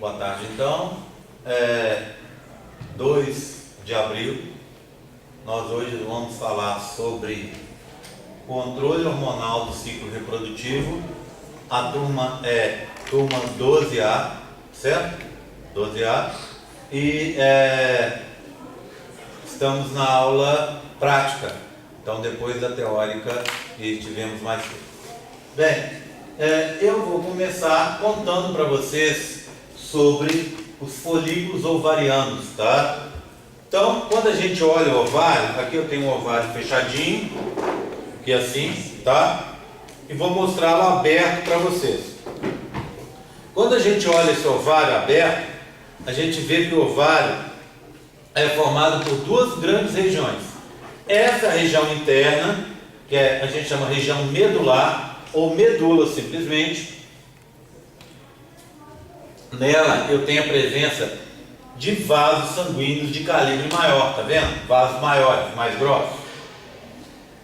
Boa tarde, então. 2 de abril, nós hoje vamos falar sobre controle hormonal do ciclo reprodutivo. A turma é turma 12A, certo? 12A. E estamos na aula prática, então depois da teórica e tivemos mais tempo. Bem, eu vou começar contando para vocês sobre os folículos ovarianos, tá? Então, quando a gente olha o ovário, aqui eu tenho um ovário fechadinho, aqui assim, tá? E vou mostrá-lo aberto para vocês. Quando a gente olha esse ovário aberto, a gente vê que o ovário é formado por duas grandes regiões. Essa região interna, que a gente chama região medular, ou medula simplesmente. Nela eu tenho a presença de vasos sanguíneos de calibre maior, tá vendo? Vasos maiores, mais grossos.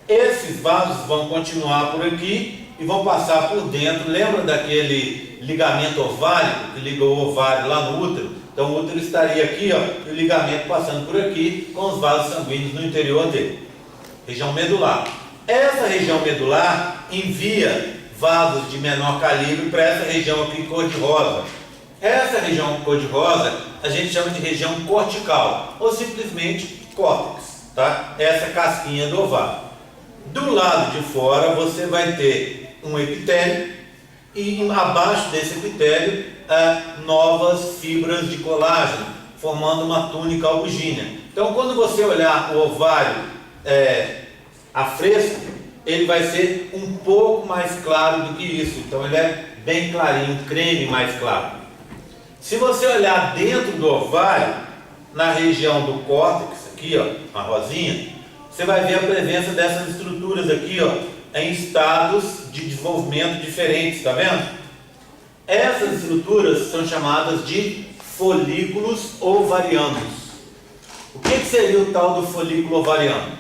Esses vasos vão continuar por aqui e vão passar por dentro. Lembra daquele ligamento ovárico que liga o ovário lá no útero? Então o útero estaria aqui, ó, e o ligamento passando por aqui com os vasos sanguíneos no interior dele. Região medular. Essa região medular envia vasos de menor calibre para essa região aqui cor-de-rosa. Essa região cor-de-rosa a gente chama de região cortical, ou simplesmente córtex, tá? Essa casquinha do ovário. Do lado de fora você vai ter um epitélio e abaixo desse epitélio novas fibras de colágeno, formando uma túnica albuginea. Então quando você olhar o ovário a fresco, ele vai ser um pouco mais claro do que isso. Então ele é bem clarinho, um creme mais claro. Se você olhar dentro do ovário, na região do córtex, aqui ó, a rosinha, você vai ver a presença dessas estruturas aqui ó, em estados de desenvolvimento diferentes, tá vendo? Essas estruturas são chamadas de folículos ovarianos. O que seria o tal do folículo ovariano?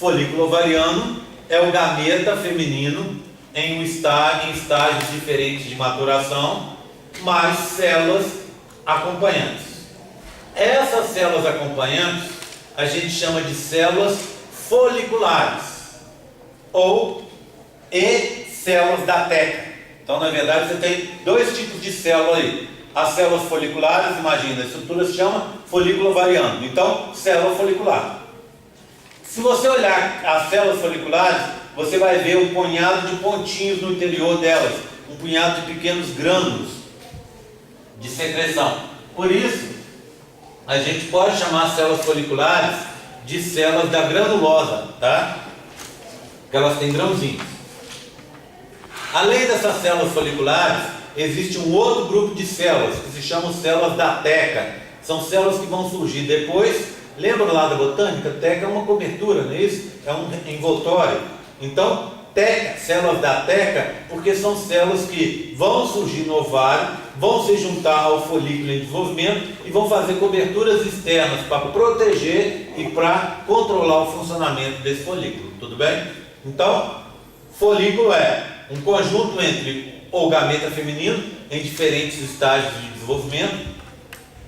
Folículo ovariano é o gameta feminino em estágios diferentes de maturação, mais células acompanhantes. Essas células acompanhantes a gente chama de células foliculares ou células da teca. Então, na verdade, você tem dois tipos de célula aí. As células foliculares, imagina, a estrutura se chama folículo ovariano. Então, célula folicular. Se você olhar as células foliculares, você vai ver um punhado de pontinhos no interior delas, um punhado de pequenos grânulos de secreção. Por isso, a gente pode chamar as células foliculares de células da granulosa, tá? Porque elas têm grãozinhos. Além dessas células foliculares, existe um outro grupo de células que se chamam células da teca. São células que vão surgir depois. Lembra lá da botânica? Teca é uma cobertura, não é isso? É um envoltório. Então, teca, células da teca, porque são células que vão surgir no ovário, vão se juntar ao folículo em desenvolvimento e vão fazer coberturas externas para proteger e para controlar o funcionamento desse folículo. Tudo bem? Então, folículo é um conjunto entre o gameta feminino em diferentes estágios de desenvolvimento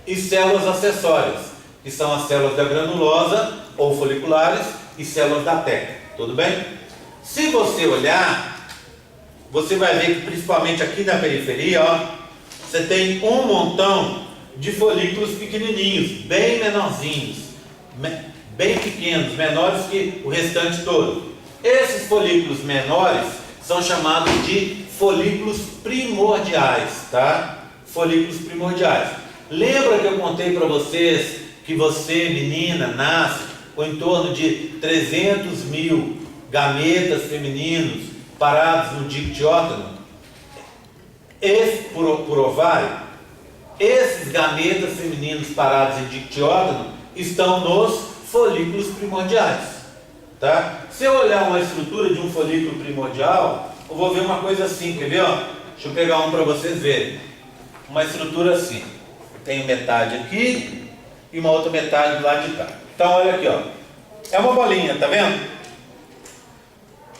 e células acessórias, que são as células da granulosa ou foliculares e células da teca. Tudo bem? Se você olhar, você vai ver que principalmente aqui na periferia, ó, você tem um montão de folículos pequenininhos, bem menorzinhos, bem pequenos, menores que o restante todo. Esses folículos menores são chamados de folículos primordiais, tá? Folículos primordiais. Lembra que eu contei para vocês que você, menina, nasce com em torno de 300 mil gametas femininos parados no dictiótono? Por ovário, esses gametas femininos parados em dictiótono estão nos folículos primordiais, tá? Se eu olhar uma estrutura de um folículo primordial, eu vou ver uma coisa assim, quer ver? Ó? Deixa eu pegar um para vocês verem. Uma estrutura assim. Tem metade aqui e uma outra metade do lado de cá. Então olha aqui, ó. É uma bolinha, tá vendo?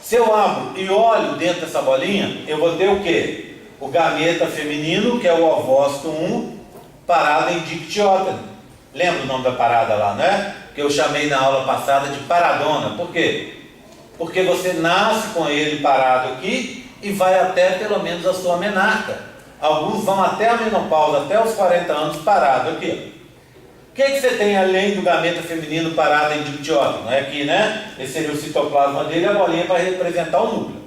Se eu abro e olho dentro dessa bolinha, eu vou ter o quê? O gameta feminino, que é o ovócito 1, parada em dictióteno. Lembra o nome da parada lá, não é? Que eu chamei na aula passada de paradona. Por quê? Porque você nasce com ele parado aqui e vai até pelo menos a sua menarca. Alguns vão até a menopausa, até os 40 anos parado aqui. O que você tem além do gameta feminino parado em dictióteno? É aqui, né? Esse seria o citoplasma dele, a bolinha para representar o núcleo.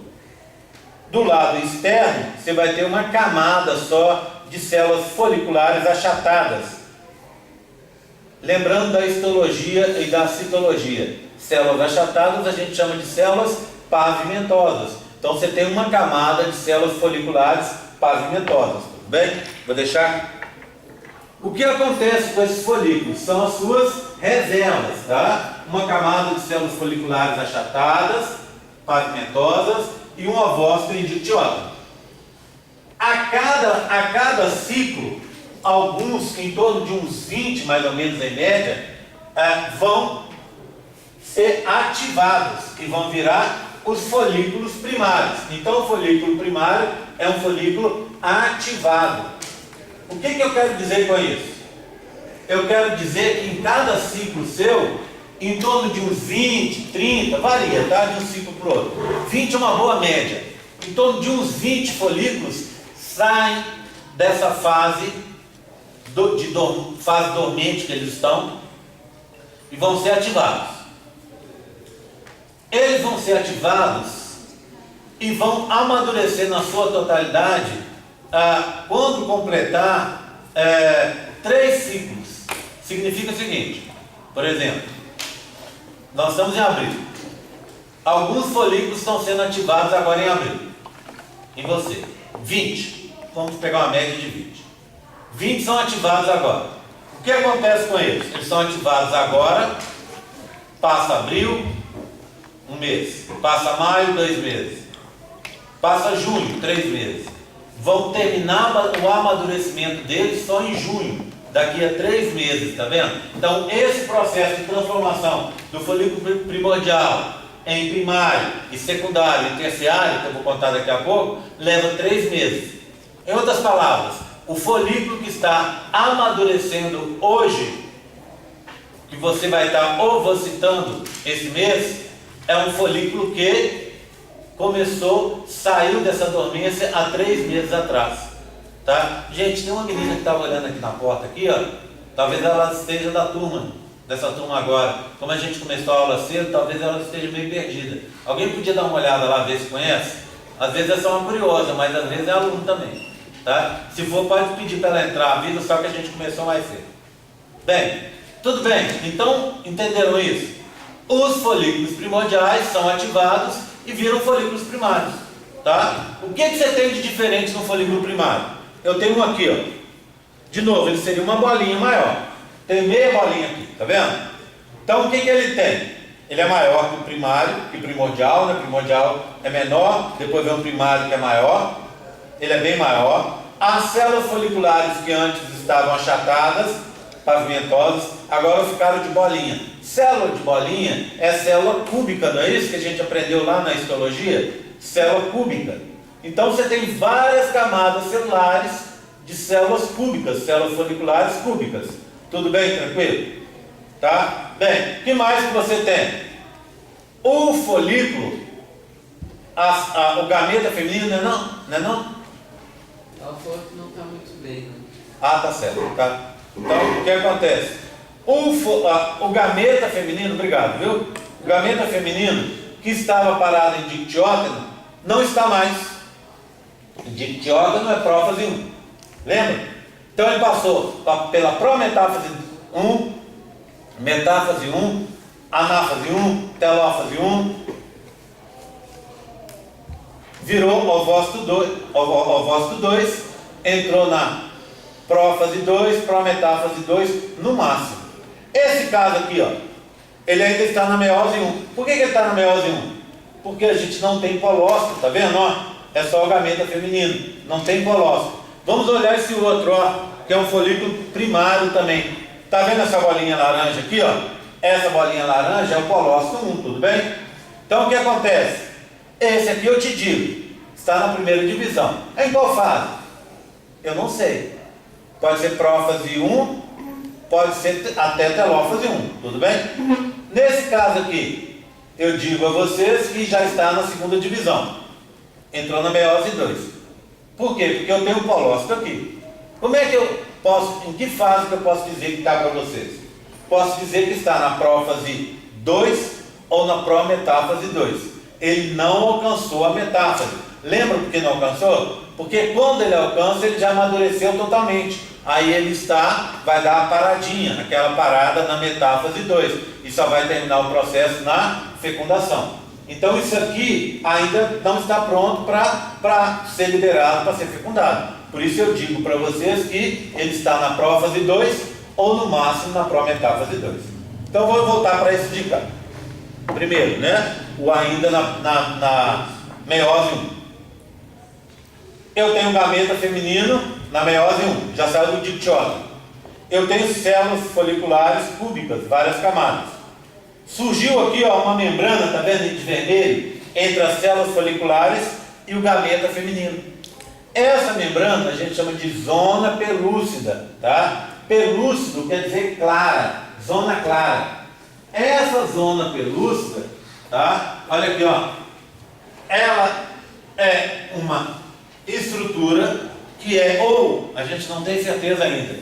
Do lado externo, você vai ter uma camada só de células foliculares achatadas. Lembrando da histologia e da citologia. Células achatadas a gente chama de células pavimentosas. Então você tem uma camada de células foliculares pavimentosas. Tudo bem? Vou deixar. O que acontece com esses folículos? São as suas reservas, tá? Uma camada de células foliculares achatadas, pavimentosas e um ovócito em dictióteno. A cada ciclo, alguns, em torno de uns 20 mais ou menos em média, vão ser ativados e vão virar os folículos primários. Então o folículo primário é um folículo ativado. O que eu quero dizer com isso? Eu quero dizer que em cada ciclo seu, em torno de uns 20, 30, varia, tá? De um ciclo para o outro. 20 é uma boa média. Em torno de uns 20 folículos saem dessa fase fase dormente que eles estão e vão ser ativados. Eles vão ser ativados e vão amadurecer na sua totalidade quando completar 3 ciclos. Significa o seguinte, por exemplo, nós estamos em abril. Alguns folículos estão sendo ativados agora em abril. E você? 20. Vamos pegar uma média de 20. 20 são ativados agora. O que acontece com eles? Eles são ativados agora, passa abril, 1 mês. Passa maio, 2 meses. Passa junho, 3 meses. Vão terminar o amadurecimento deles só em junho, daqui a 3 meses, tá vendo? Então esse processo de transformação do folículo primordial em primário e secundário e terciário, que eu vou contar daqui a pouco, leva 3 meses. Em outras palavras, o folículo que está amadurecendo hoje, que você vai estar ovocitando esse mês, é um folículo que saiu dessa dormência há 3 meses atrás, tá? Gente, tem uma menina que estava olhando aqui na porta aqui, ó. Talvez ela esteja dessa turma agora. Como a gente começou a aula cedo, talvez ela esteja meio perdida. Alguém podia dar uma olhada lá, ver se conhece? Às vezes é só uma curiosa, mas às vezes é aluno também, tá? Se for, pode pedir para ela entrar, avisa só que a gente começou mais cedo. Bem, tudo bem, então entenderam isso? Os folículos primordiais são ativados e viram folículos primários, tá? O que você tem de diferente no folículo primário? Eu tenho um aqui, ó. De novo, ele seria uma bolinha maior. Tem meia bolinha aqui, tá vendo? Então o que ele tem? Ele é maior que o primário, que o primordial, né? O primordial é menor, depois vem o primário que é maior. Ele é bem maior. As células foliculares que antes estavam achatadas, pavimentosas, agora ficaram de bolinha. Célula de bolinha é célula cúbica, não é isso que a gente aprendeu lá na histologia? Célula cúbica. Então você tem várias camadas celulares de células cúbicas, células foliculares cúbicas. Tudo bem? Tranquilo? Tá? Bem, o que mais que você tem? O folículo, o gameta feminino, não é não? Não é não? A foto não está muito bem, né? Ah, tá certo, tá? Então, o que acontece? O gameta feminino, obrigado, viu? O gameta feminino que estava parado em dictióteno, não está mais. Dictióteno é prófase 1. Lembra? Então ele passou pela prometáfase 1, metáfase 1, anáfase 1, telófase 1, virou ovócito 2, entrou na prófase 2, prometáfase 2 no máximo. Esse caso aqui, ó, ele ainda está na meiose 1. Por que ele está na meiose 1? Porque a gente não tem colócito, tá vendo? Ó, é só o gameta feminino, não tem colócito. Vamos olhar esse outro, ó, que é um folículo primário também. Tá vendo essa bolinha laranja aqui, ó? Essa bolinha laranja é o colócito 1, tudo bem? Então o que acontece? Esse aqui eu te digo, está na primeira divisão. Em qual fase? Eu não sei. Pode ser prófase 1, pode ser até telófase 1, tudo bem? Nesse caso aqui, eu digo a vocês que já está na segunda divisão. Entrou na meiose 2. Por quê? Porque eu tenho um polócito aqui. Como é que eu posso, em que fase que eu posso dizer que está para vocês? Posso dizer que está na prófase 2 ou na prometáfase 2. Ele não alcançou a metáfase. Lembra por que não alcançou? Porque quando ele alcança, ele já amadureceu totalmente. Aí ele vai dar a paradinha, aquela parada na metáfase 2. E só vai terminar o processo na fecundação. Então isso aqui ainda não está pronto para ser liberado, para ser fecundado. Por isso eu digo para vocês que ele está na prófase 2 ou no máximo na prometáfase 2. Então vou voltar para esse de cá. Primeiro, né? O ainda na meiose 1. Eu tenho gameta feminino na meiose 1, já saiu do dictiótono. Eu tenho células foliculares cúbicas, várias camadas. Surgiu aqui ó, uma membrana, tá vendo de vermelho, entre as células foliculares e o gameta feminino. Essa membrana a gente chama de zona pelúcida, tá? Pelúcido quer dizer clara, zona clara. Essa zona pelúcida, tá? Olha aqui, ó. Ela é uma estrutura que é, ou a gente não tem certeza ainda,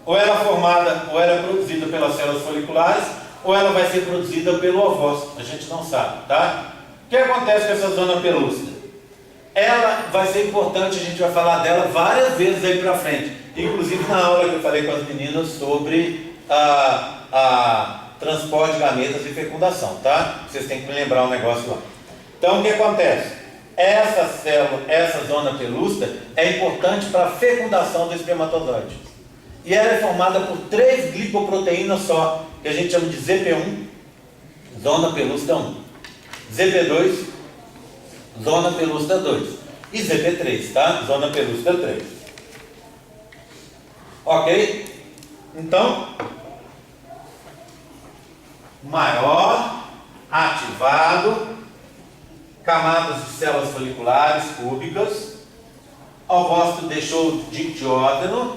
ou ela é formada, ou ela é produzida pelas células foliculares, ou ela vai ser produzida pelo ovócito, a gente não sabe, tá? O que acontece com essa zona pelúcida? Ela vai ser importante, a gente vai falar dela várias vezes aí pra frente, inclusive na aula que eu falei com as meninas sobre a transporte de gametas e fecundação, tá? Vocês têm que me lembrar um negócio lá. Então o que acontece? Essa célula, essa zona pelúcida é importante para a fecundação do espermatozoide. E ela é formada por 3 glicoproteínas só, que a gente chama de ZP1, zona pelúcida 1, ZP2, zona pelúcida 2, e ZP3, tá? Zona pelúcida 3. Ok? Então, maior, ativado, camadas de células foliculares cúbicas, o ovócito deixou o dictióteno,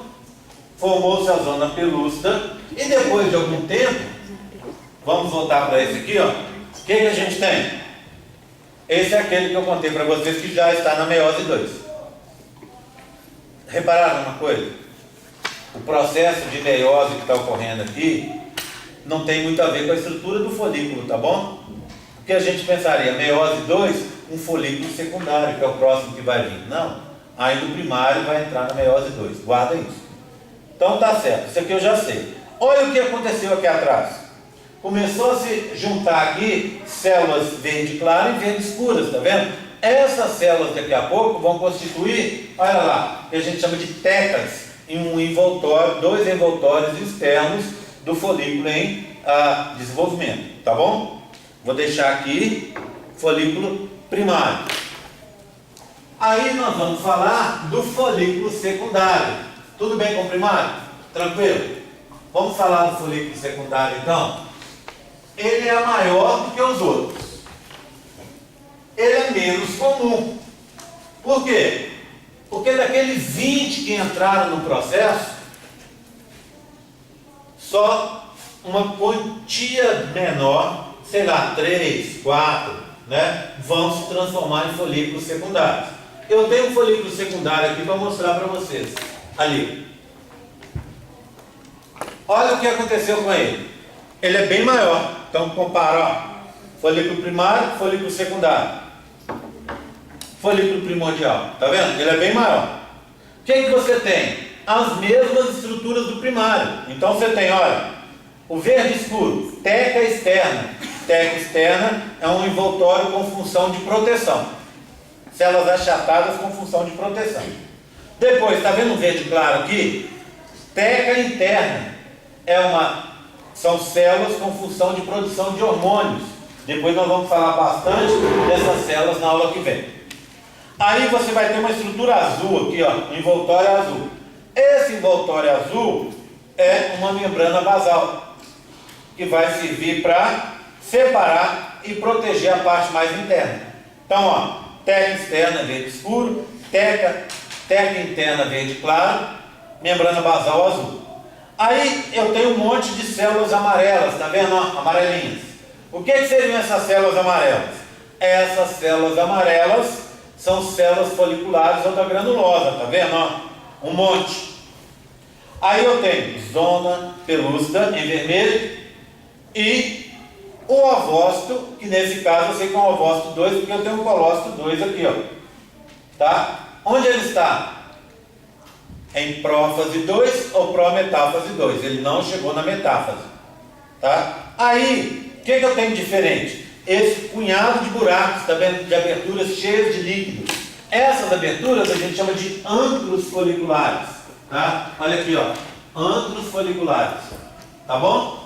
formou-se a zona pelúcida, e depois de algum tempo, vamos voltar para esse aqui, ó. O que a gente tem? Esse é aquele que eu contei para vocês que já está na meiose 2. Repararam uma coisa? O processo de meiose que está ocorrendo aqui não tem muito a ver com a estrutura do folículo, tá bom? Porque a gente pensaria, meiose 2, um folículo secundário, que é o próximo que vai vir. Não, ainda o primário vai entrar na meiose 2, guarda isso. Então tá certo, isso aqui eu já sei. Olha o que aconteceu aqui atrás. Começou a se juntar aqui células verde claro e verde escuras, tá vendo? Essas células daqui a pouco vão constituir, olha lá, que a gente chama de tecas, em um envoltório, 2 envoltórios externos do folículo em desenvolvimento, tá bom? Vou deixar aqui folículo primário. Aí nós vamos falar do folículo secundário. Tudo bem com o primário? Tranquilo? Vamos falar do folículo secundário então? Ele é maior do que os outros. Ele é menos comum. Por quê? Porque daqueles 20 que entraram no processo, só uma quantia menor, sei lá, 3, 4, né, vão se transformar em folículos secundários. Eu tenho um folículo secundário aqui para mostrar para vocês. Ali. Olha o que aconteceu com ele. Ele é bem maior. Então compara, ó, folículo primário, folículo secundário, folículo primordial. Tá vendo? Ele é bem maior. O que você tem? As mesmas estruturas do primário. Então você tem, olha, o verde escuro, teca externa. Teca externa é um envoltório com função de proteção. Células achatadas com função de proteção. Depois, está vendo o verde claro aqui? Teca interna são células com função de produção de hormônios. Depois nós vamos falar bastante dessas células na aula que vem. Aí você vai ter uma estrutura azul aqui, ó, um envoltório azul. Esse envoltório azul é uma membrana basal, que vai servir para separar e proteger a parte mais interna. Então, ó, teca externa verde escuro, teca interna verde claro, membrana basal azul. Aí eu tenho um monte de células amarelas, tá vendo? Ó, amarelinhas. O que seriam essas células amarelas? Essas células amarelas são células foliculares ou da granulosa, tá vendo? Ó, um monte. Aí eu tenho zona pelúcida em vermelho e o ovócito, que nesse caso eu sei que é um ovócito 2, porque eu tenho um colócito 2 aqui, ó. Tá? Onde ele está? Em prófase 2 ou prometáfase 2. Ele não chegou na metáfase. Tá? Aí, o que eu tenho diferente? Esse punhado de buracos, tá vendo? De aberturas cheias de líquido. Essas aberturas a gente chama de antros foliculares. Tá? Olha aqui, ó. Antros foliculares. Tá bom?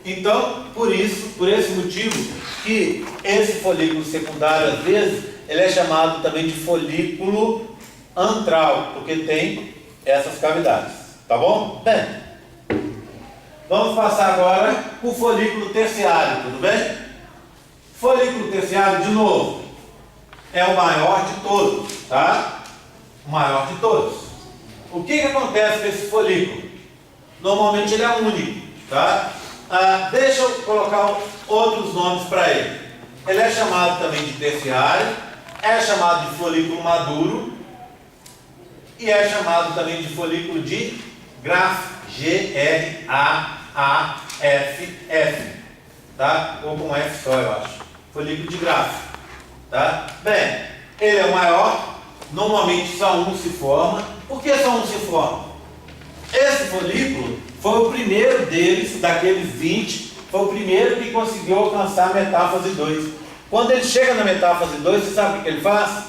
Então, por esse motivo, que esse folículo secundário, às vezes, ele é chamado também de folículo antral, porque tem essas cavidades. Tá bom? Bem, vamos passar agora para o folículo terciário, tudo bem? Folículo terciário, de novo, é o maior de todos, tá? O maior de todos. O que acontece com esse folículo? Normalmente ele é único, tá? Deixa eu colocar outros nomes para ele. Ele é chamado também de terciário, é chamado de folículo maduro e é chamado também de folículo de Graff, G-R-A-A-F-F, tá? Ou com F só, eu acho. Folículo de Graff, tá? Bem, ele é o maior, normalmente só um se forma. Por que só um se forma? Esse folículo foi o primeiro deles, daqueles 20, foi o primeiro que conseguiu alcançar a metáfase 2. Quando ele chega na metáfase 2, você sabe o que ele faz?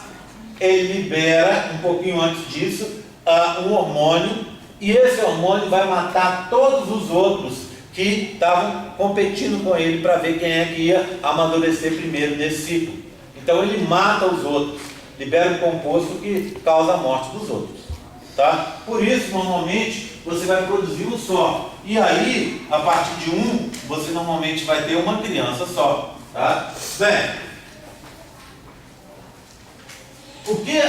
Ele libera, um pouquinho antes disso, um hormônio, e esse hormônio vai matar todos os outros que estavam competindo com ele para ver quem é que ia amadurecer primeiro nesse ciclo. Então ele mata os outros, libera um composto que causa a morte dos outros. Tá? Por isso, normalmente, você vai produzir um só. E aí, a partir de um, você normalmente vai ter uma criança só. Tá? Bem, o que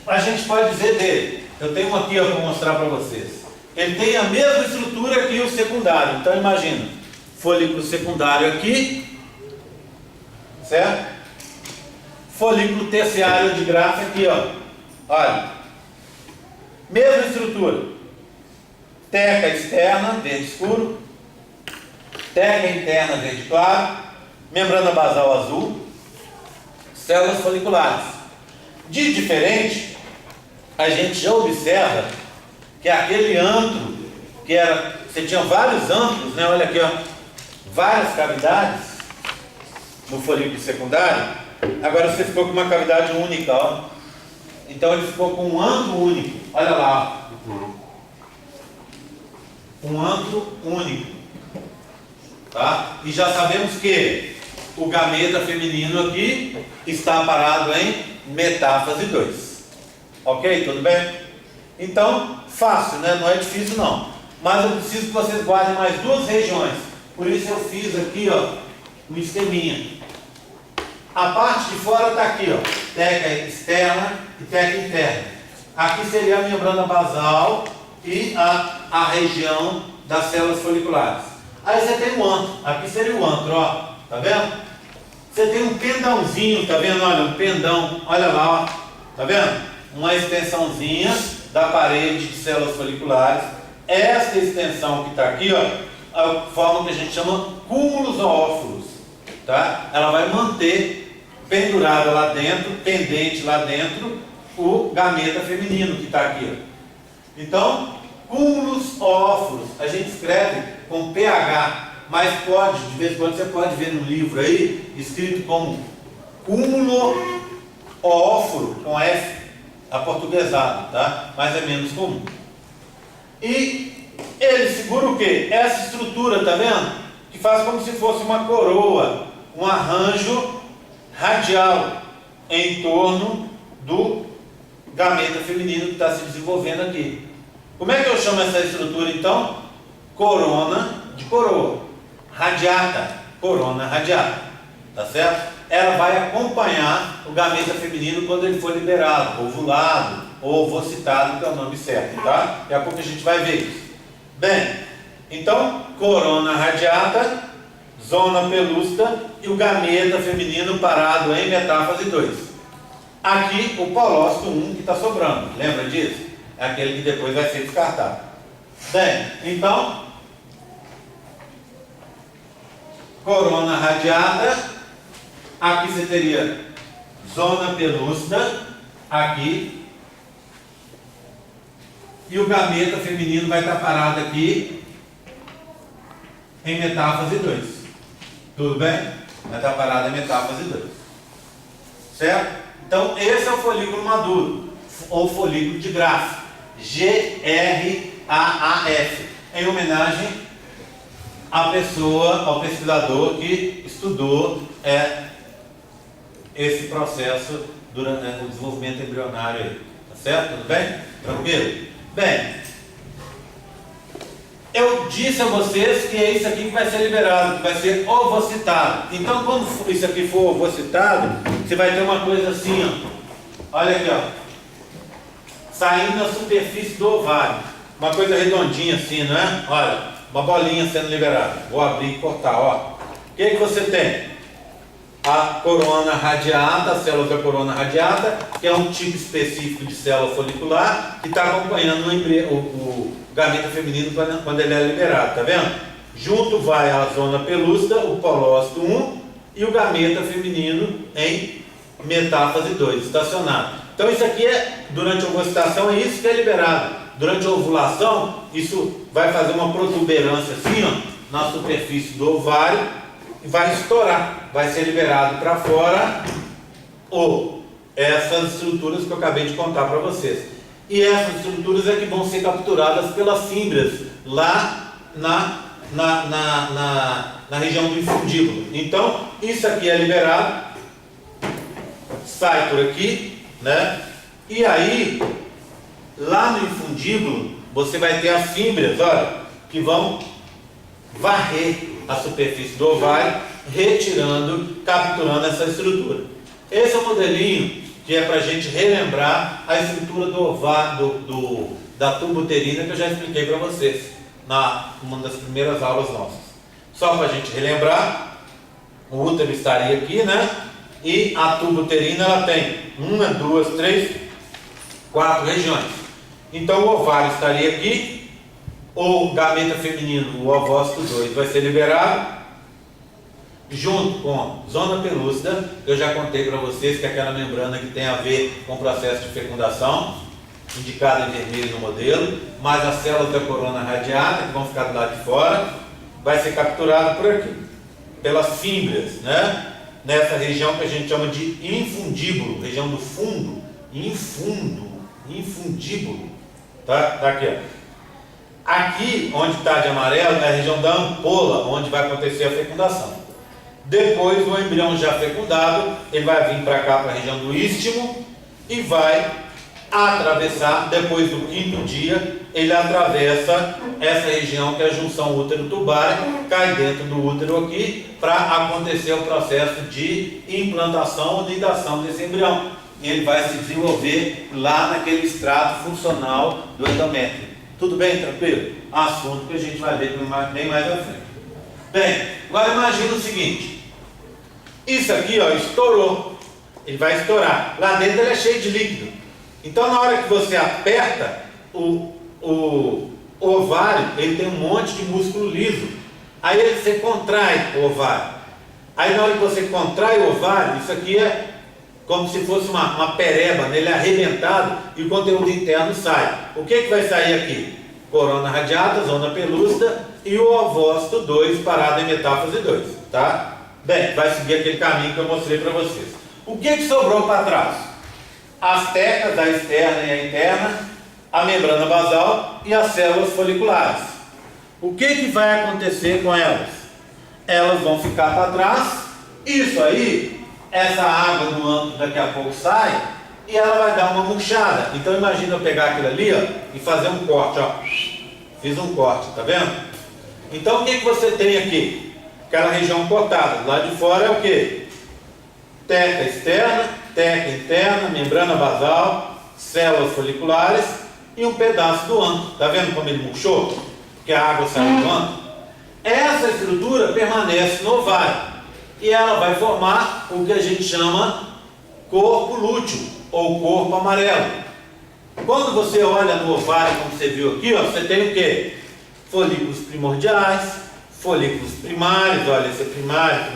a gente pode dizer dele? Eu tenho um aqui para mostrar para vocês. Ele tem a mesma estrutura que o secundário. Então, imagina, folículo secundário aqui, certo? Folículo terciário de Graff aqui, ó. Olha. Mesma estrutura. Teca externa, verde escuro. Teca interna, verde claro. Membrana basal azul. Células foliculares. De diferente, a gente já observa que aquele antro, que era, você tinha vários antros, né? Olha aqui, ó, várias cavidades no folículo secundário. Agora você ficou com uma cavidade única, ó. Então ele ficou com um antro único. Olha lá. Um antro único. Tá? E já sabemos que o gameta feminino aqui está parado em metáfase 2. Ok? Tudo bem? Então, fácil, né? Não é difícil não. Mas eu preciso que vocês guardem mais duas regiões. Por isso eu fiz aqui, ó, um esqueminha. A parte de fora está aqui, ó, teca externa e teca interna. Aqui seria a membrana basal e a região das células foliculares. Aí você tem o antro. Aqui seria o antro, ó. Tá vendo? Você tem um pendãozinho, tá vendo? Olha, um pendão. Olha lá, ó. Tá vendo? Uma extensãozinha da parede de células foliculares. Essa extensão que está aqui, ó, forma o que a gente chama cúmulos oófilos. Tá? Ela vai manter pendurada lá dentro, pendente lá dentro, o gameta feminino que está aqui. Ó. Então, cúmulos oófilos, a gente escreve com PH, mas pode, de vez em quando você pode ver no livro aí, escrito como cúmulo oófilo, com F, aportuguesado, tá? Mas é menos comum. E ele segura o quê? Essa estrutura, tá vendo? Que faz como se fosse uma coroa, um arranjo radial em torno do gameta feminino que está se desenvolvendo aqui. Como é que eu chamo essa estrutura então? Corona de coroa. Radiata, corona radiata. Tá certo? Ela vai acompanhar o gameta feminino quando ele for liberado, ovulado, ou ovocitado, que é o nome certo, tá? Daqui a pouco a gente vai ver isso. Bem, então, corona radiata, zona pelúcida e o gameta feminino parado em metáfase 2. Aqui o polócito 1 que está sobrando, lembra disso? É aquele que depois vai ser descartado. Bem, então, corona radiata, aqui você teria zona pelúcida, aqui, e o gameta feminino vai estar parado aqui em metáfase 2. Tudo bem? Vai estar parado em metáfase 2. Certo? Então, esse é o folículo maduro, ou folículo de Graff, GRAAF, em homenagem à pessoa, ao pesquisador que estudou esse processo durante o desenvolvimento embrionário aí. Tá certo? Tudo bem? Tranquilo? Bem, eu disse a vocês que é isso aqui que vai ser liberado, que vai ser ovocitado. Então, quando isso aqui for ovocitado, você vai ter uma coisa assim, ó. Olha aqui, ó. Saindo na superfície do ovário. Uma coisa redondinha assim, não é? Olha, uma bolinha sendo liberada. Vou abrir e cortar, ó. O que você tem? A corona radiata, as células da corona radiata, que é um tipo específico de célula folicular que está acompanhando o gameta feminino quando ele é liberado, tá vendo? Junto vai a zona pelúcida, o polócito 1 e o gameta feminino em metáfase 2, estacionado. Então isso aqui durante a ovulação é isso que é liberado. Durante a ovulação, isso vai fazer uma protuberância assim, ó, na superfície do ovário, e vai estourar, vai ser liberado para fora essas estruturas que eu acabei de contar para vocês. E essas estruturas é que vão ser capturadas pelas fímbrias lá na região do infundíbulo. Então, isso aqui é liberado, sai por aqui, né? E aí, lá no infundíbulo, você vai ter as fímbrias, olha, que vão varrer a superfície do ovário, retirando, capturando essa estrutura. Esse é o modelinho que é para a gente relembrar a estrutura do ovário, da tuba uterina, que eu já expliquei para vocês uma das primeiras aulas nossas. Só para a gente relembrar, o útero estaria aqui, né? E a tuba uterina ela tem 1, 2, 3, 4 regiões. Então o ovário estaria aqui. O gameta feminino, o ovócito 2, vai ser liberado junto com zona pelúcida, que eu já contei para vocês que é aquela membrana que tem a ver com o processo de fecundação, indicada em vermelho no modelo, mas as células da corona radiata, que vão ficar do lado de fora, vai ser capturada por aqui, pelas fímbrias, né? Nessa região que a gente chama de infundíbulo, região do fundo, infundíbulo, tá aqui, ó. Aqui, onde está de amarelo, é a região da ampola, onde vai acontecer a fecundação. Depois, o embrião já fecundado, ele vai vir para cá, para a região do istmo, e vai atravessar, depois do 5º dia, ele atravessa essa região que é a junção útero-tubária, cai dentro do útero aqui, para acontecer o processo de implantação ou nidação desse embrião. E ele vai se desenvolver lá naquele estrato funcional do endométrio. Tudo bem? Tranquilo? Assunto que a gente vai ver bem mais à frente. Bem, agora imagina o seguinte. Isso aqui, ó, estourou. Ele vai estourar. Lá dentro ele é cheio de líquido. Então, na hora que você aperta, o ovário, ele tem um monte de músculo liso. Aí você contrai o ovário. Aí na hora que você contrai o ovário, isso aqui é como se fosse uma pereba, ele é arrebentado e o conteúdo interno sai. O que vai sair aqui? Corona radiata, zona pelúcida e o ovócito 2 parado em metáfase 2, tá? Bem, vai seguir aquele caminho que eu mostrei para vocês. O que sobrou para trás? As tecas, a externa e a interna, a membrana basal e as células foliculares. O que vai acontecer com elas? Elas vão ficar para trás. Isso aí, essa água do âmato daqui a pouco sai e ela vai dar uma murchada. Então imagina eu pegar aquilo ali, ó, e fazer um corte, ó. Fiz um corte, tá vendo? Então o que você tem aqui? Aquela região cortada. Lá de fora é o que? Teca externa, teca interna, membrana basal, células foliculares e um pedaço do antro. Está vendo como ele murchou? Porque a água saiu do antro. Essa estrutura permanece no ovário e ela vai formar o que a gente chama corpo lúteo ou corpo amarelo. Quando você olha no ovário, como você viu aqui, ó, você tem o quê? Folículos primordiais, folículos primários, olha, esse é primário.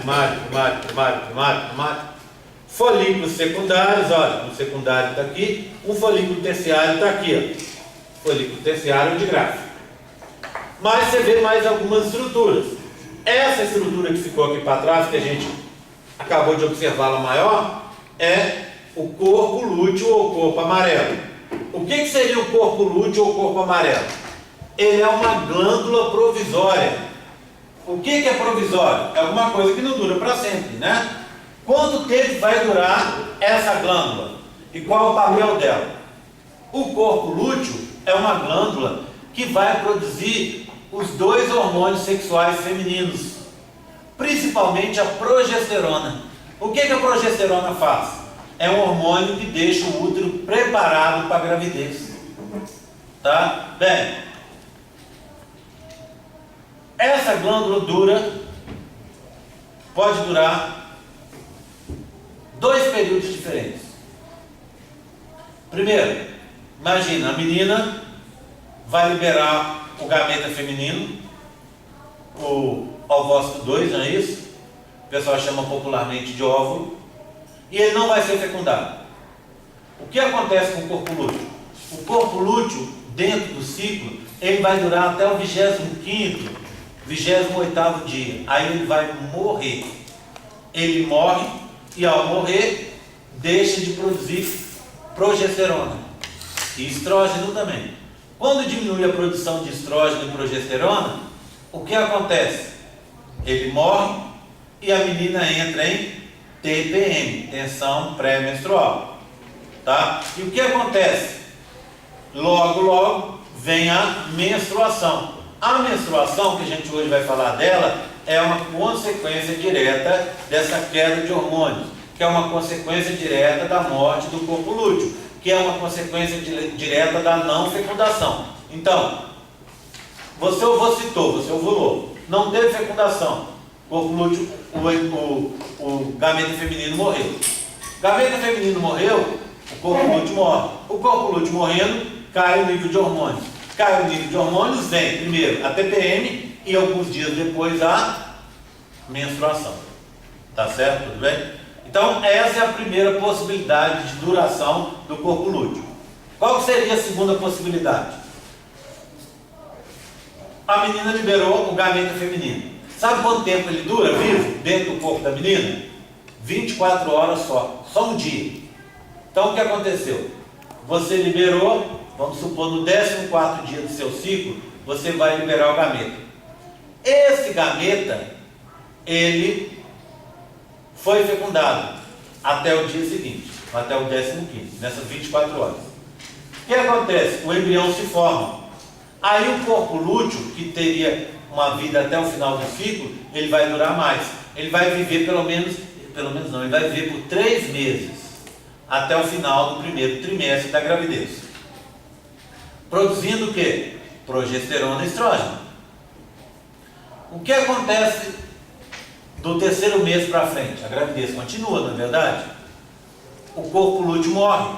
Folículos secundários, olha, o secundário está aqui, o folículo terciário está aqui, ó. Folículo terciário de gráfico. Mas você vê mais algumas estruturas. Essa estrutura que ficou aqui para trás, que a gente acabou de observá-la maior, é o corpo lúteo ou corpo amarelo. O que seria o corpo lúteo ou corpo amarelo? Ele é uma glândula provisória. O que é provisório? É alguma coisa que não dura para sempre, né? Quanto tempo vai durar essa glândula? E qual o papel dela? O corpo lúteo é uma glândula que vai produzir os dois hormônios sexuais femininos, principalmente a progesterona. O que a progesterona faz? É um hormônio que deixa o útero preparado para a gravidez. Tá? Bem, essa glândula pode durar 2 períodos diferentes. Primeiro, imagina, a menina vai liberar o gameta feminino, o ovócito 2, não é isso? O pessoal chama popularmente de óvulo, e ele não vai ser fecundado. O que acontece com o corpo lúteo? O corpo lúteo, dentro do ciclo, ele vai durar até o 25º, 28º dia. Aí ele vai morrer. Ele morre e, ao morrer, deixa de produzir progesterona e estrógeno também. Quando diminui a produção de estrógeno e progesterona, o que acontece? Ele morre e a menina entra em TPM, tensão pré-menstrual. Tá? E o que acontece? Logo vem a menstruação. A menstruação, que a gente hoje vai falar dela, é uma consequência direta dessa queda de hormônios, que é uma consequência direta da morte do corpo lúteo, que é uma consequência direta da não fecundação. Então, você ovocitou, você ovulou, não teve fecundação, corpo lúteo, o gameta feminino morreu. O gameta feminino morreu, o corpo lúteo morre. O corpo lúteo morrendo, cai o nível de hormônios. Cai o nível de hormônios, vem primeiro a TPM e alguns dias depois a menstruação. Tá certo? Tudo bem? Então, essa é a primeira possibilidade de duração do corpo lúteo. Qual seria a segunda possibilidade? A menina liberou o gameta feminino. Sabe quanto tempo ele dura vivo dentro do corpo da menina? 24 horas só um dia. Então, o que aconteceu? Você liberou, vamos supor, no 14º dia do seu ciclo, você vai liberar o gameta. Esse gameta, ele foi fecundado até o dia seguinte, até o 15º, nessas 24 horas. O que acontece? O embrião se forma. Aí o corpo lúteo, que teria uma vida até o final do ciclo, ele vai durar mais. Ele vai viver ele vai viver por 3 meses, até o final do primeiro trimestre da gravidez. Produzindo o quê? Progesterona e estrógeno. O que acontece do 3º mês para frente? A gravidez continua, não é verdade? O corpo lúteo morre.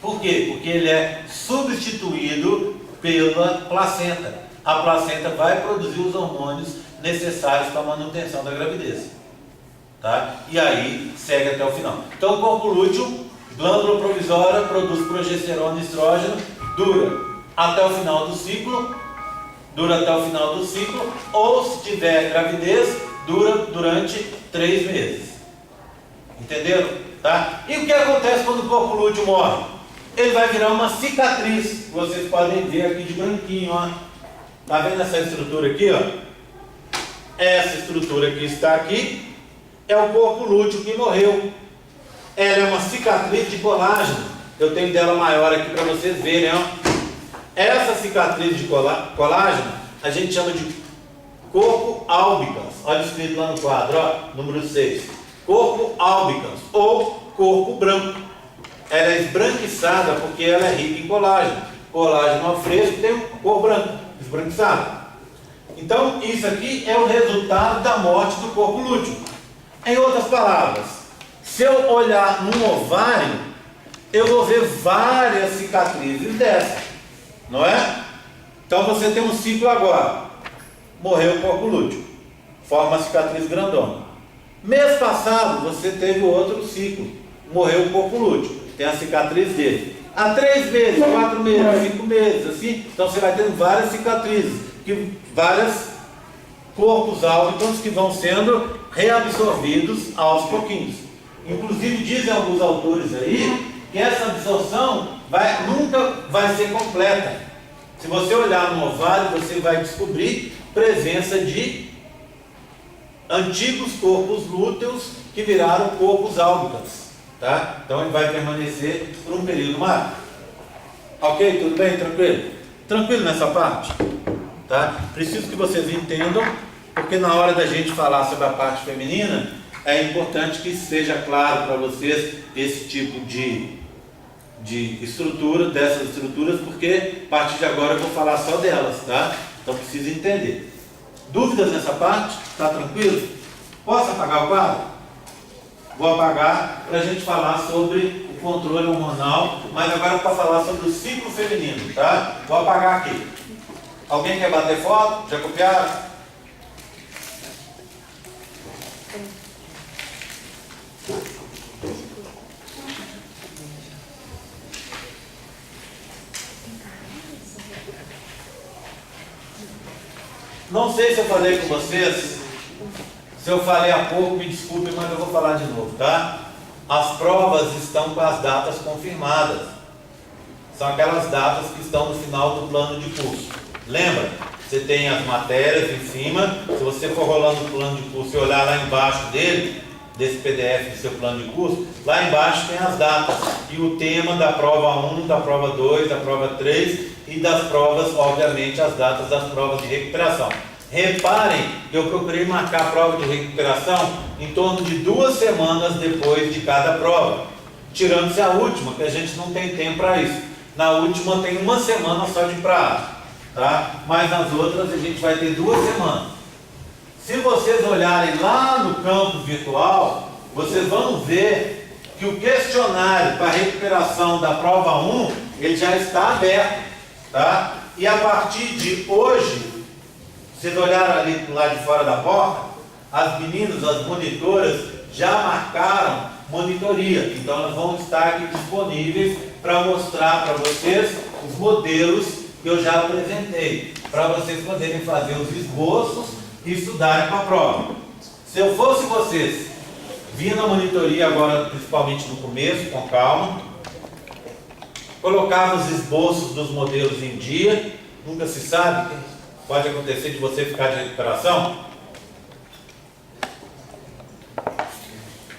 Por quê? Porque ele é substituído pela placenta. A placenta vai produzir os hormônios necessários para a manutenção da gravidez. Tá? E aí segue até o final. Então o corpo lúteo, glândula provisória, produz progesterona e estrógeno, dura até o final do ciclo, ou se tiver gravidez, dura durante 3 meses. Entenderam? Tá? E o que acontece quando o corpo lúteo morre? Ele vai virar uma cicatriz. Vocês podem ver aqui de branquinho, ó. Tá vendo essa estrutura aqui, ó? Essa estrutura que está aqui é o corpo lúteo que morreu. Ela é uma cicatriz de colágeno. Eu tenho dela maior aqui para vocês verem, ó. Essa cicatriz de colágeno a gente chama de corpo albicans. Olha escrito lá no quadro, ó, número 6. Corpo albicans ou corpo branco. ela é esbranquiçada porque ela é rica em colágeno. Colágeno ao fresco tem cor branca, esbranquiçada. Então, isso aqui é o resultado da morte do corpo lúteo. Em outras palavras, se eu olhar num ovário, eu vou ver várias cicatrizes dessas, não é? Então você tem um ciclo agora. Morreu o corpo lúteo, forma uma cicatriz grandona. Mês passado você teve outro ciclo, morreu o corpo lúteo, tem a cicatriz dele. Há 3 meses, 4 meses, 5 meses, assim, então você vai tendo várias cicatrizes, vários corpos álbicos que vão sendo reabsorvidos aos pouquinhos. Inclusive dizem alguns autores aí que essa absorção nunca vai ser completa. Se você olhar no ovário, você vai descobrir presença de antigos corpos lúteos que viraram corpos álbicos, tá? Então ele vai permanecer por um período maior. Ok? Tudo bem? Tranquilo? Tranquilo nessa parte? Tá? Preciso que vocês entendam, porque na hora da gente falar sobre a parte feminina, é importante que seja claro para vocês esse tipo de estrutura, dessas estruturas, porque a partir de agora eu vou falar só delas, tá? Então precisa entender. Dúvidas nessa parte? Tá tranquilo? Posso apagar o quadro? Vou apagar para a gente falar sobre o controle hormonal, mas agora para falar sobre o ciclo feminino, tá? Vou apagar aqui. Alguém quer bater foto? Já copiaram? Não sei se eu falei com vocês, se eu falei há pouco, me desculpe, mas eu vou falar de novo, tá? As provas estão com as datas confirmadas. São aquelas datas que estão no final do plano de curso. Lembra? Você tem as matérias em cima. Se você for rolando o plano de curso e olhar lá embaixo dele, desse PDF do seu plano de curso, lá embaixo tem as datas e o tema da prova 1, da prova 2, da prova 3 e das provas, obviamente, as datas das provas de recuperação. Reparem que eu procurei marcar a prova de recuperação em torno de 2 semanas depois de cada prova, tirando-se a última, que a gente não tem tempo para isso. Na última tem 1 semana só de prazo, tá? Mas nas outras a gente vai ter 2 semanas. Se vocês olharem lá no campo virtual, vocês vão ver que o questionário para recuperação da prova 1, ele já está aberto, tá? E a partir de hoje, vocês olharam ali do lado de fora da porta, as meninas, as monitoras, já marcaram monitoria. Então elas vão estar aqui disponíveis para mostrar para vocês os modelos que eu já apresentei, para vocês poderem fazer os esboços e estudarem para a prova. Se eu fosse vocês, vinha na monitoria agora, principalmente no começo, com calma, colocava os esboços dos modelos em dia. Nunca se sabe, pode acontecer de você ficar de recuperação.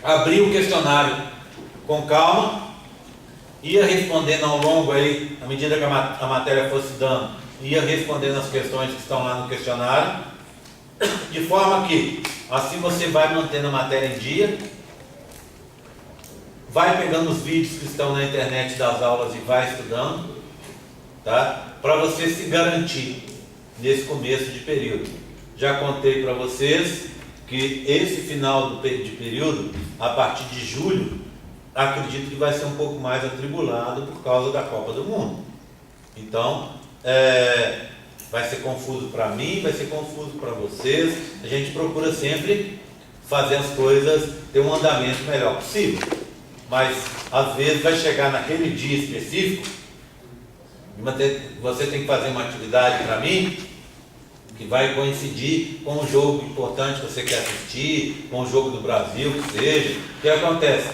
Abrir o questionário com calma, ia respondendo ao longo aí, à medida que a matéria fosse dando, ia respondendo as questões que estão lá no questionário, de forma que assim você vai mantendo a matéria em dia, vai pegando os vídeos que estão na internet das aulas e vai estudando, tá? Para você se garantir nesse começo de período. Já contei para vocês que esse final de período, a partir de julho, acredito que vai ser um pouco mais atribulado por causa da Copa do Mundo. Então, vai ser confuso para mim, vai ser confuso para vocês. A gente procura sempre fazer as coisas ter um andamento melhor possível. Mas, às vezes, vai chegar naquele dia específico, você tem que fazer uma atividade para mim, que vai coincidir com um jogo importante que você quer assistir, com o jogo do Brasil, que seja. O que acontece?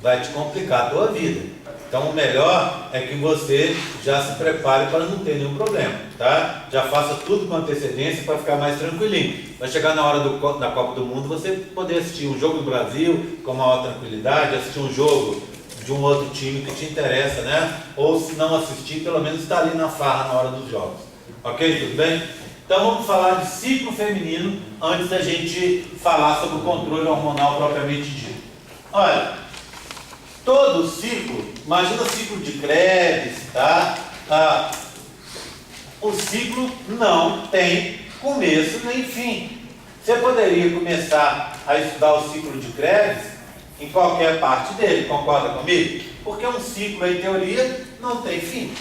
Vai te complicar a tua vida. Então o melhor é que você já se prepare para não ter nenhum problema, tá? Já faça tudo com antecedência para ficar mais tranquilinho. Vai chegar na hora da Copa do Mundo, você poder assistir um jogo do Brasil com maior tranquilidade, assistir um jogo de um outro time que te interessa, né? Ou se não assistir, pelo menos estar ali na farra na hora dos jogos. Ok? Tudo bem? Então vamos falar de ciclo feminino antes da gente falar sobre o controle hormonal propriamente dito. Olha, todo ciclo, imagina o ciclo de Krebs, tá? O ciclo não tem começo nem fim. Você poderia começar a estudar o ciclo de Krebs em qualquer parte dele, concorda comigo? Porque um ciclo, em teoria, não tem fim.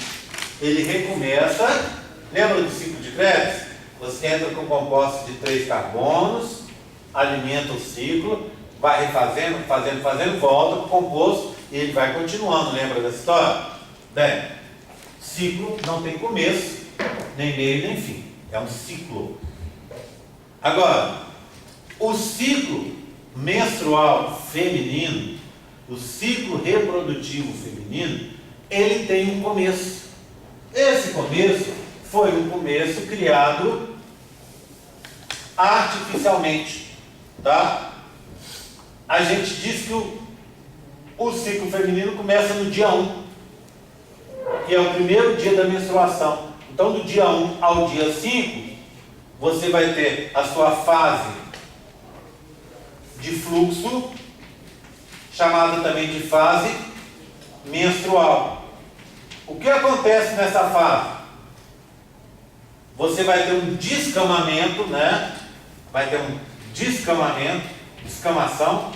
Ele recomeça, lembra do ciclo de Krebs? Você entra com compostos de 3 carbonos, alimenta o ciclo, vai refazendo, fazendo, volta para o composto e ele vai continuando, lembra dessa história? Bem, ciclo não tem começo, nem meio, nem fim. É um ciclo. Agora, o ciclo menstrual feminino, o ciclo reprodutivo feminino, ele tem um começo. Esse começo foi um começo criado artificialmente, tá? A gente diz que o ciclo feminino começa no dia 1, que é o primeiro dia da menstruação. Então, do dia 1 ao dia 5, você vai ter a sua fase de fluxo, chamada também de fase menstrual. O que acontece nessa fase? Você vai ter um descamamento, né? Vai ter um descamação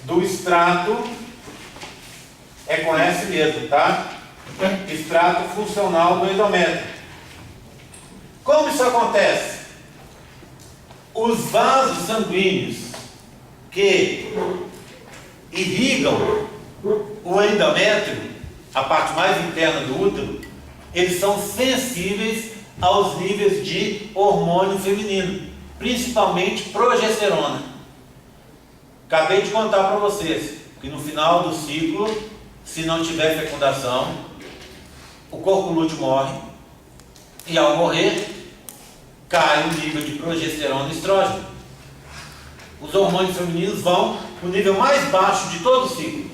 do extrato, é com S mesmo, tá? Extrato funcional do endométrio. Como isso acontece? Os vasos sanguíneos que irrigam o endométrio, a parte mais interna do útero, eles são sensíveis aos níveis de hormônio feminino, principalmente progesterona. Acabei de contar para vocês que no final do ciclo, se não tiver fecundação, o corpo lúteo morre, e ao morrer, cai o nível de progesterona e estrógeno. Os hormônios femininos vão para o nível mais baixo de todo o ciclo.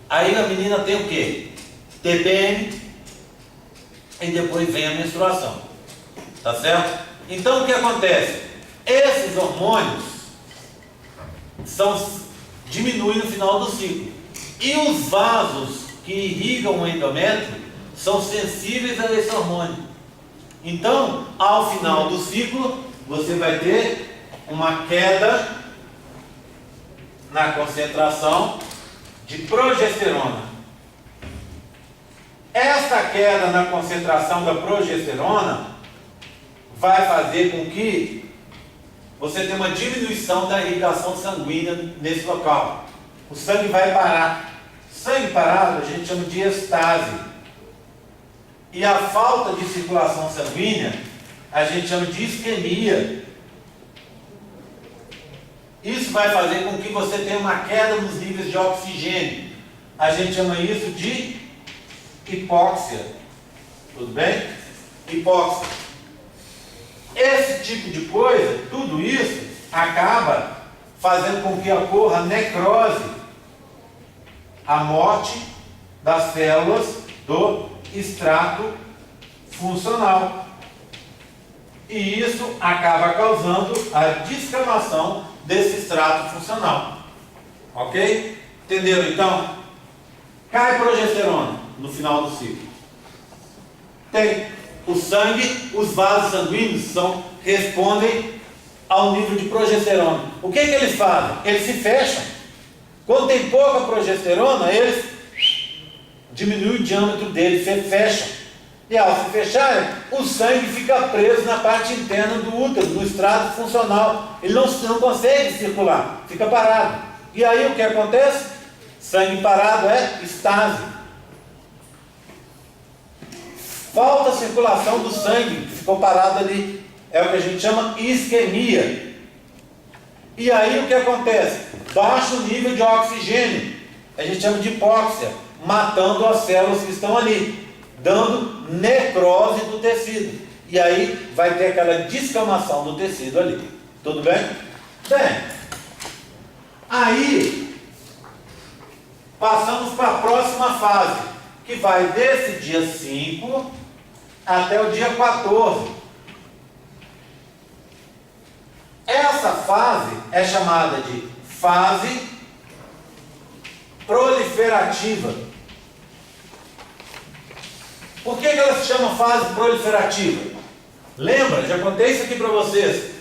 Aí a menina tem o quê? TPM, e depois vem a menstruação. Tá certo? Então o que acontece? Esses hormônios diminuem no final do ciclo. E os vasos que irrigam o endométrio são sensíveis a esse hormônio. Então, ao final do ciclo, você vai ter uma queda na concentração de progesterona. Essa queda na concentração da progesterona vai fazer com que você tenha uma diminuição da irrigação sanguínea nesse local. O sangue vai parar. Sangue parado a gente chama de estase. E a falta de circulação sanguínea a gente chama de isquemia. Isso vai fazer com que você tenha uma queda nos níveis de oxigênio. A gente chama isso de hipóxia. Tudo bem? Hipóxia. Esse tipo de coisa, tudo isso, acaba fazendo com que ocorra necrose, a morte das células do extrato funcional. E isso acaba causando a descamação desse extrato funcional. Ok? Entenderam então? Cai progesterona no final do ciclo. Tem o sangue, os vasos sanguíneos respondem ao nível de progesterona. O que eles fazem? Eles se fecham. Quando tem pouca progesterona, eles diminuem o diâmetro deles, se fecham. E ao se fecharem, o sangue fica preso na parte interna do útero, no extrato funcional. Ele não consegue circular, fica parado. E aí o que acontece? Sangue parado é estase. Falta circulação do sangue, que ficou parado ali. É o que a gente chama isquemia. E aí o que acontece? Baixa o nível de oxigênio. A gente chama de hipóxia, matando as células que estão ali, dando necrose do tecido. E aí vai ter aquela descamação do tecido ali. Tudo bem? Bem, aí passamos para a próxima fase, que vai desse dia 5 até o dia 14. Essa fase é chamada de fase proliferativa. Por que ela se chama fase proliferativa? Lembra, já contei isso aqui para vocês.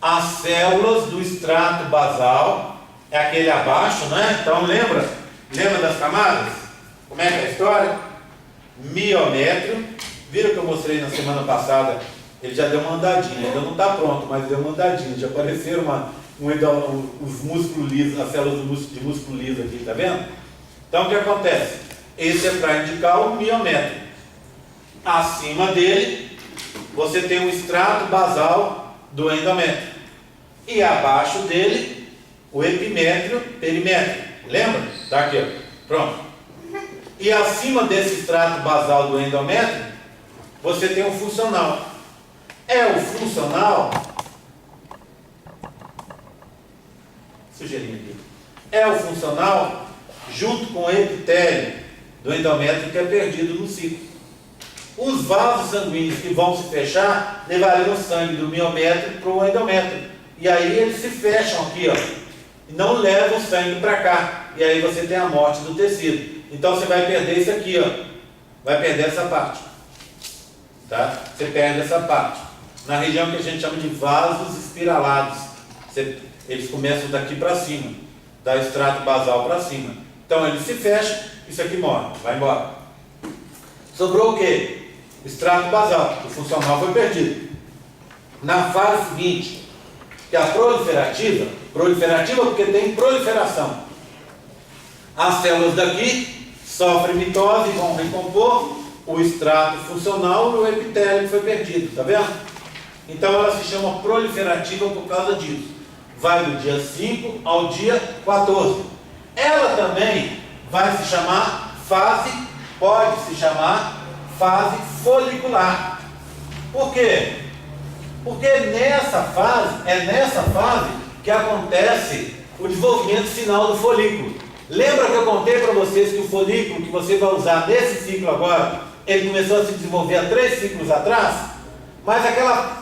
As células do extrato basal é aquele abaixo, né? Então lembra das camadas? Como é que é a história? Miométrio. Viram que eu mostrei na semana passada? Ele já deu uma andadinha, ainda não está pronto, mas deu uma andadinha. Já apareceram os músculos lisos, as células de músculo liso aqui, tá vendo? Então o que acontece? Esse é para indicar o miométrio. Acima dele, você tem o extrato basal do endométrio. E abaixo dele, o epimétrio, perimétrio. Lembra? Está aqui, ó. Pronto. E acima desse extrato basal do endométrio, você tem o funcional. É o funcional. Sugerindo aqui. É o funcional junto com o epitélio do endométrio que é perdido no ciclo. Os vasos sanguíneos que vão se fechar levariam o sangue do miométrio para o endométrio. E aí eles se fecham aqui, ó. E não levam o sangue para cá. E aí você tem a morte do tecido. Então você vai perder isso aqui, ó. Vai perder essa parte. Tá? Você perde essa parte. Na região que a gente chama de vasos espiralados. Eles começam daqui para cima. Da extrato basal para cima. Então ele se fecha, isso aqui morre. Vai embora. Sobrou o quê? O extrato basal. O funcional foi perdido. Na fase seguinte, que é a proliferativa porque tem proliferação. As células daqui sofrem mitose e vão recompor o extrato funcional e o epitélio que foi perdido, tá vendo? Então ela se chama proliferativa por causa disso. Vai do dia 5 ao dia 14. Ela também vai se chamar pode se chamar fase folicular. Por quê? Porque é nessa fase que acontece o desenvolvimento final do folículo. Lembra que eu contei para vocês que o folículo que você vai usar nesse ciclo agora, ele começou a se desenvolver há 3 ciclos atrás? Mas aquela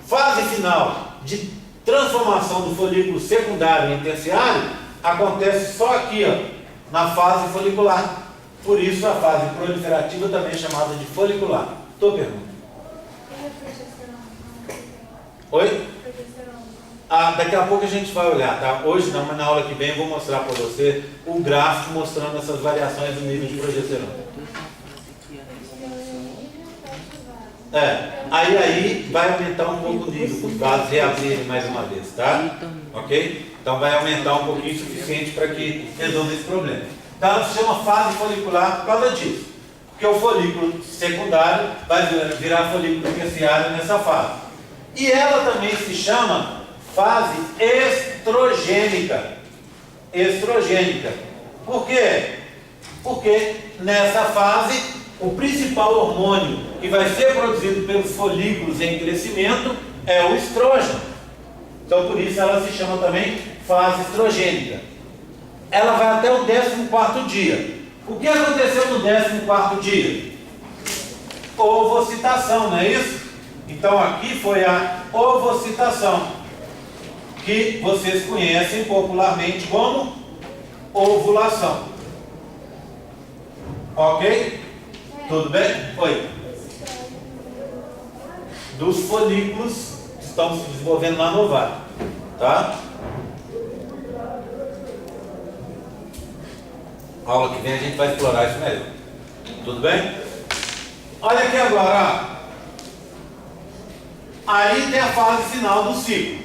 fase final de transformação do folículo secundário em terciário acontece só aqui, ó, na fase folicular. Por isso a fase proliferativa também é chamada de folicular. Estou perguntando. Oi? Daqui a pouco a gente vai olhar, tá? Hoje não, mas na aula que vem eu vou mostrar para você o gráfico mostrando essas variações do nível de progesterona. Aí vai aumentar um pouco o nível, os vasos reabrirem mais uma vez, tá? Ok? Então vai aumentar um pouquinho o suficiente para que resolva esse problema. Então ela se chama fase folicular por causa disso. Porque o folículo secundário vai virar folículo terciário nessa fase. E ela também se chama fase estrogênica. Estrogênica. Por quê? Porque nessa fase, o principal hormônio que vai ser produzido pelos folículos em crescimento é o estrógeno. Então por isso ela se chama também fase estrogênica. Ela vai até o 14º dia. O que aconteceu no 14º dia? Ovocitação, não é isso? Então aqui foi a ovocitação, que vocês conhecem popularmente como ovulação. Ok? Tudo bem? Oi. Dos folículos que estão se desenvolvendo lá no ovário. Tá? Aula que vem a gente vai explorar isso melhor. Tudo bem? Olha aqui agora. Aí tem a fase final do ciclo.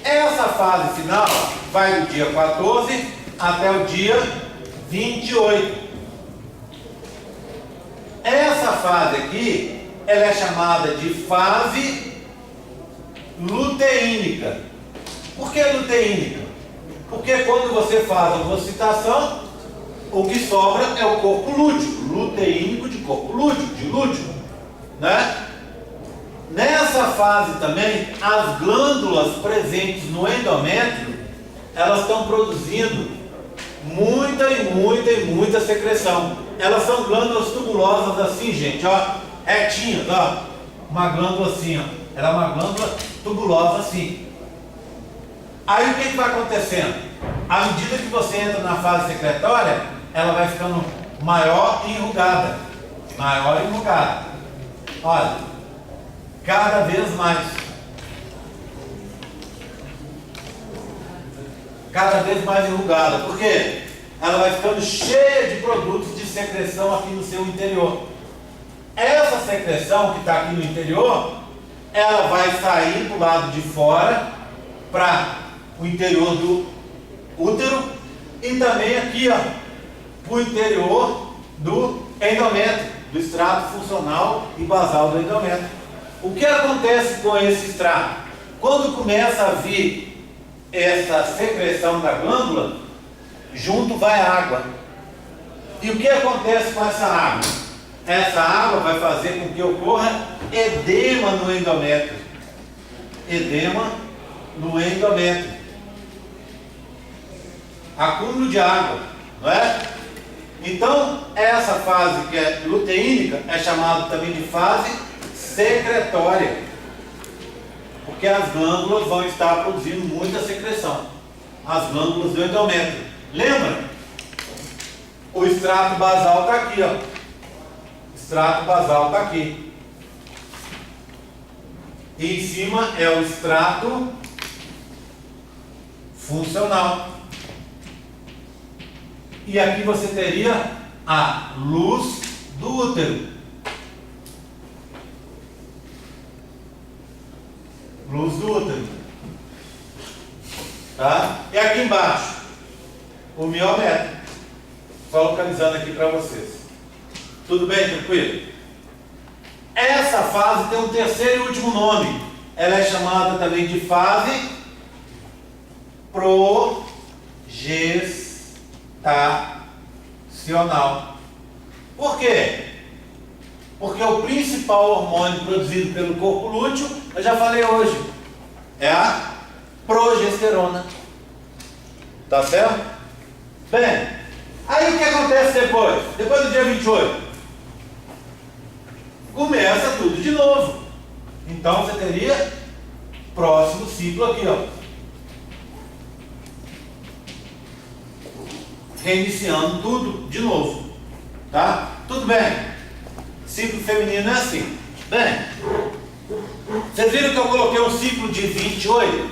Essa fase final vai do dia 14 até o dia 28. Essa fase aqui, ela é chamada de fase luteínica. Por que luteínica? Porque quando você faz a ovocitação, o que sobra é o corpo lúteo, luteínico de corpo lúteo, de lúteo, né? Nessa fase também, as glândulas presentes no endométrio, elas estão produzindo muita secreção. Elas são glândulas tubulosas assim, gente, ó, retinhas, ó, uma glândula assim, ó, ela é uma glândula tubulosa assim. Aí o que vai acontecendo? À medida que você entra na fase secretória, ela vai ficando maior e enrugada. Maior e enrugada. Olha, cada vez mais. Cada vez mais enrugada. Por quê? Ela vai ficando cheia de produtos de secreção aqui no seu interior. Essa secreção que está aqui no interior, ela vai sair para o lado de fora, para o interior do útero e também aqui, ó, para o interior do endométrio, do extrato funcional e basal do endométrio. O que acontece com esse extrato? Quando começa a vir essa secreção da glândula, junto vai água. E o que acontece com essa água? Essa água vai fazer com que ocorra edema no endométrio. Edema no endométrio. Acúmulo de água, não é? Então, essa fase que é luteínica é chamada também de fase secretória, porque as glândulas vão estar produzindo muita secreção, as glândulas do endométrio. Lembra? O extrato basal está aqui, ó. Extrato basal está aqui. E em cima é o extrato funcional. E aqui você teria a luz do útero. Luz do útero. Tá? E aqui embaixo, o miométrio. Só localizando aqui para vocês. Tudo bem? Tranquilo? Essa fase tem um terceiro e último nome. Ela é chamada também de fase progestacional. Por quê? Porque o principal hormônio produzido pelo corpo lúteo, eu já falei hoje, é a progesterona. Tá certo? Bem, aí o que acontece depois? Depois do dia 28? Começa tudo de novo. Então você teria próximo ciclo aqui, ó. Reiniciando tudo de novo. Tá? Tudo bem. Ciclo feminino é assim. Bem, vocês viram que eu coloquei um ciclo de 28?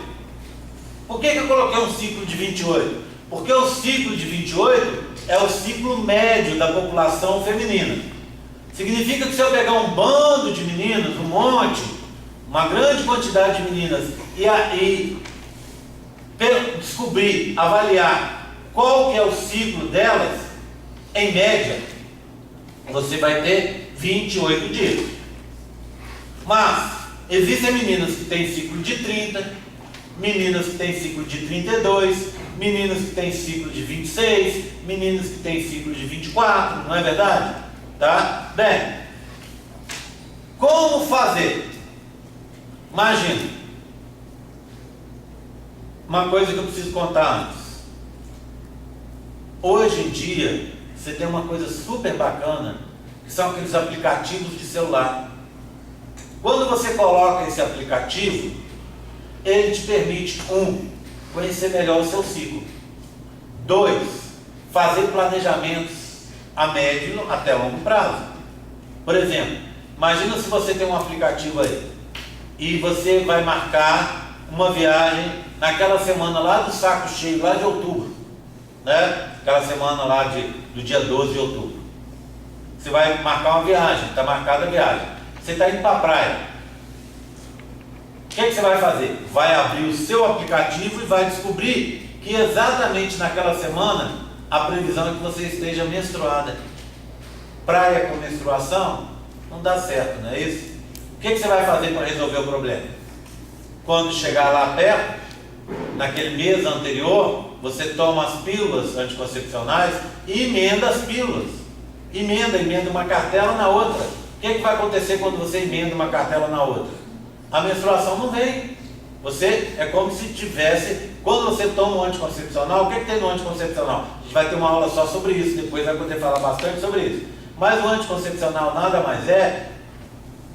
Por que eu coloquei um ciclo de 28? Porque o ciclo de 28 é o ciclo médio da população feminina. Significa que se eu pegar um bando de meninas, um monte, uma grande quantidade de meninas, e aí descobrir, avaliar qual que é o ciclo delas, em média, você vai ter 28 dias. Mas existem meninas que têm ciclo de 30, meninas que têm ciclo de 32, meninas que têm ciclo de 26, meninas que têm ciclo de 24, não é verdade? Tá? Bem, como fazer? Imagina, uma coisa que eu preciso contar antes. Hoje em dia, você tem uma coisa super bacana, que são aqueles aplicativos de celular. Quando você coloca esse aplicativo, ele te permite, conhecer melhor o seu ciclo. 2, fazer planejamentos a médio até longo prazo. Por exemplo, imagina se você tem um aplicativo aí e você vai marcar uma viagem naquela semana lá do saco cheio, lá de outubro, né? Aquela semana lá do dia 12 de outubro. Você vai marcar uma viagem, está marcada a viagem. Você está indo para a praia. O que você vai fazer? Vai abrir o seu aplicativo e vai descobrir que exatamente naquela semana a previsão é que você esteja menstruada. Praia com menstruação não dá certo, não é isso? O que você vai fazer para resolver o problema? Quando chegar lá perto, naquele mês anterior, você toma as pílulas anticoncepcionais e emenda as pílulas. Emenda uma cartela na outra. O que vai acontecer quando você emenda uma cartela na outra? A menstruação não vem. Você é como se tivesse, quando você toma um anticoncepcional, o que tem no anticoncepcional? A gente vai ter uma aula só sobre isso, depois vai poder falar bastante sobre isso. Mas o anticoncepcional nada mais é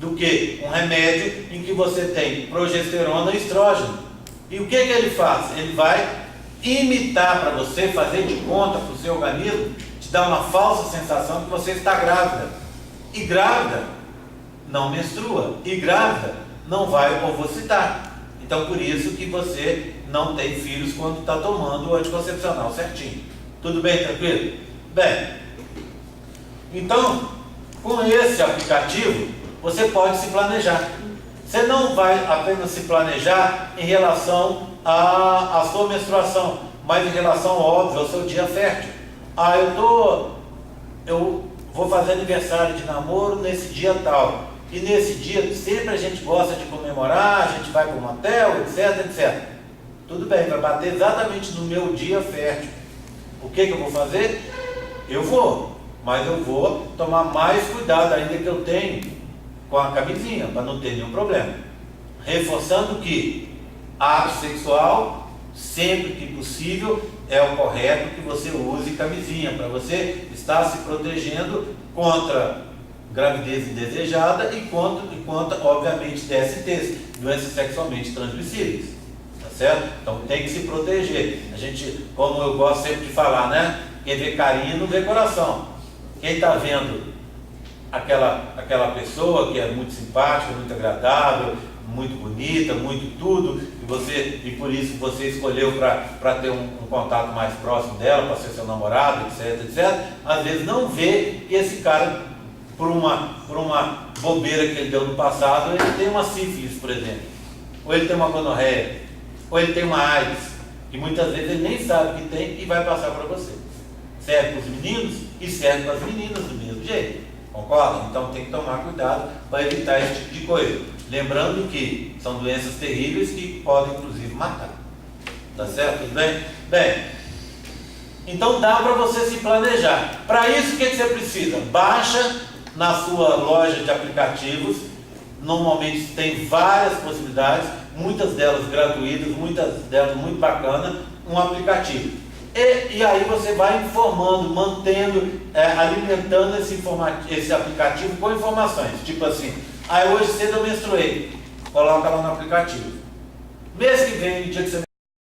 do que um remédio em que você tem progesterona e estrógeno. E o que ele faz? Ele vai imitar para você, fazer de conta para o seu organismo, te dar uma falsa sensação que você está grávida. E grávida não menstrua. E grávida não vai ovocitar. Então por isso que você não tem filhos quando está tomando o anticoncepcional certinho. Tudo bem, tranquilo? Bem, então com esse aplicativo você pode se planejar. Você não vai apenas se planejar em relação à sua menstruação, mas em relação, óbvio, ao seu dia fértil. Eu vou fazer aniversário de namoro nesse dia tal. E nesse dia sempre a gente gosta de comemorar, a gente vai para um motel, etc, etc. Tudo bem, vai bater exatamente no meu dia fértil. O que eu vou fazer? Eu vou, mas eu vou tomar mais cuidado ainda que eu tenho com a camisinha, para não ter nenhum problema. Reforçando que ato sexual, sempre que possível, é o correto que você use camisinha, para você estar se protegendo contra gravidez indesejada e contra, obviamente, DSTs, doenças sexualmente transmissíveis. Tá certo? Então tem que se proteger. A gente, como eu gosto sempre de falar, né? Quem vê carinho não vê coração. Quem está vendo aquela pessoa que é muito simpática, muito agradável, muito bonita, muito tudo, e por isso você escolheu para ter um contato mais próximo dela, para ser seu namorado, etc, etc, às vezes não vê que esse cara, por uma bobeira que ele deu no passado, ele tem uma sífilis, por exemplo, ou ele tem uma gonorreia, ou ele tem uma AIDS, que muitas vezes ele nem sabe que tem e vai passar para você. Serve para os meninos e serve para as meninas do mesmo jeito. Concordam? Então tem que tomar cuidado para evitar esse tipo de coisa. Lembrando que são doenças terríveis que podem inclusive matar. Tá certo? Tudo bem? Bem, então dá para você se planejar. Para isso o que você precisa? Baixa na sua loja de aplicativos. Normalmente tem várias possibilidades, muitas delas gratuitas, muitas delas muito bacanas, um aplicativo. E aí você vai informando, mantendo, alimentando esse aplicativo com informações. Tipo assim, hoje cedo eu menstruei. Coloca lá no aplicativo. Mês que vem, no dia que você